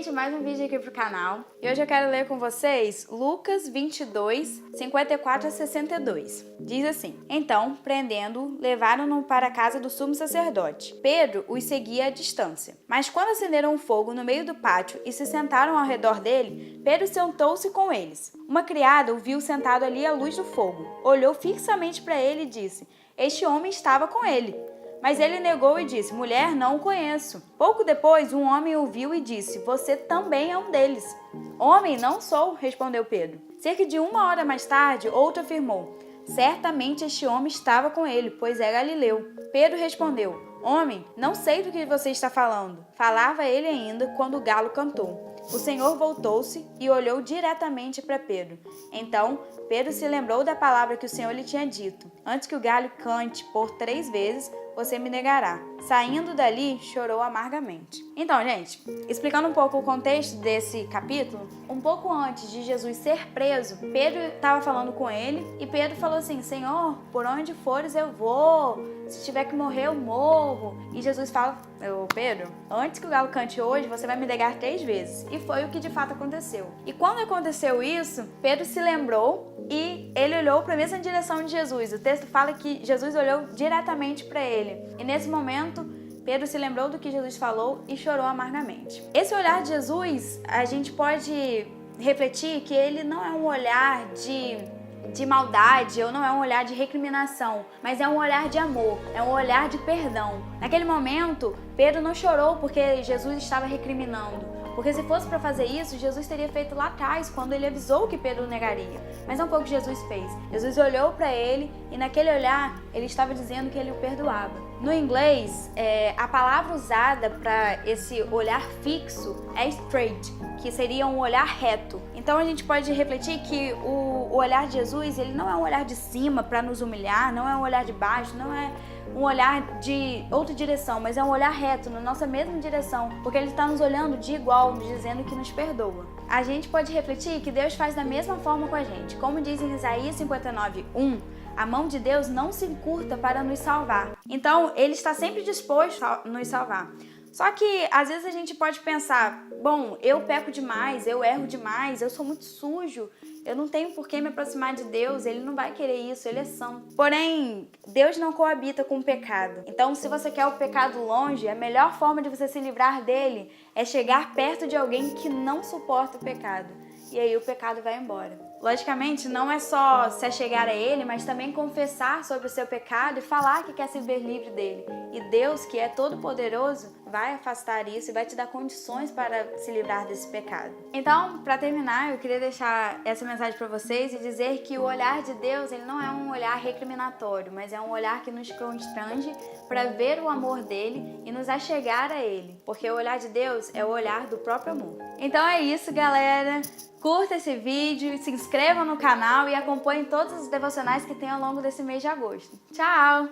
gente, mais um vídeo aqui pro canal. E hoje eu quero ler com vocês Lucas 22, 54 a 62. Diz assim: Então, prendendo-o, levaram-no para a casa do sumo sacerdote. Pedro os seguia à distância. Mas quando acenderam um fogo no meio do pátio e se sentaram ao redor dele, Pedro sentou-se com eles. Uma criada o viu sentado ali à luz do fogo. Olhou fixamente para ele e disse: Este homem estava com ele. Mas ele negou e disse: Mulher, não o conheço. Pouco depois, um homem o viu e disse: Você também é um deles. Homem, não sou, respondeu Pedro. Cerca de 1 hora mais tarde, outro afirmou: Certamente este homem estava com ele, pois é galileu. Pedro respondeu: Homem, não sei do que você está falando. Falava ele ainda quando o galo cantou. O Senhor voltou-se e olhou diretamente para Pedro. Então, Pedro se lembrou da palavra que o Senhor lhe tinha dito: Antes que o galho cante por 3 vezes, você me negará. Saindo dali, chorou amargamente. Então, gente, explicando um pouco o contexto desse capítulo, um pouco antes de Jesus ser preso, Pedro estava falando com ele e Pedro falou assim: Senhor, por onde fores eu vou, se tiver que morrer eu morro. E Jesus fala: Pedro, antes que o galo cante hoje, você vai me negar 3 vezes. E foi o que de fato aconteceu. E quando aconteceu isso, Pedro se lembrou e ele olhou para a mesma direção de Jesus. O texto fala que Jesus olhou diretamente para ele. E nesse momento, Pedro se lembrou do que Jesus falou e chorou amargamente. Esse olhar de Jesus, a gente pode refletir que ele não é um olhar de maldade ou não é um olhar de recriminação, mas é um olhar de amor, é um olhar de perdão. Naquele momento, Pedro não chorou porque Jesus estava recriminando. Porque se fosse para fazer isso, Jesus teria feito lá atrás, quando ele avisou que Pedro negaria. Mas não foi o que Jesus fez. Jesus olhou para ele e naquele olhar, ele estava dizendo que ele o perdoava. No inglês, a palavra usada para esse olhar fixo é straight, que seria um olhar reto. Então a gente pode refletir que o olhar de Jesus, ele não é um olhar de cima para nos humilhar, não é um olhar de baixo, não é um olhar de outra direção, mas é um olhar reto, na nossa mesma direção, porque ele está nos olhando de igual, nos dizendo que nos perdoa. A gente pode refletir que Deus faz da mesma forma com a gente. Como diz em Isaías 59:1, a mão de Deus não se encurta para nos salvar. Então, ele está sempre disposto a nos salvar. Só que, às vezes, a gente pode pensar: bom, eu peco demais, eu erro demais, eu sou muito sujo, eu não tenho por que me aproximar de Deus, Ele não vai querer isso, Ele é santo. Porém, Deus não coabita com o pecado. Então, se você quer o pecado longe, a melhor forma de você se livrar dele é chegar perto de alguém que não suporta o pecado. E aí o pecado vai embora. Logicamente, não é só se achegar a ele, mas também confessar sobre o seu pecado e falar que quer se ver livre dele. E Deus, que é todo-poderoso, vai afastar isso e vai te dar condições para se livrar desse pecado. Então, para terminar, eu queria deixar essa mensagem para vocês e dizer que o olhar de Deus, ele não é um olhar recriminatório, mas é um olhar que nos constrange para ver o amor dele e nos achegar a ele, porque o olhar de Deus é o olhar do próprio amor. Então é isso, galera. Curta esse vídeo, se inscreva no canal e acompanhe todos os devocionais que tem ao longo desse mês de agosto. Tchau!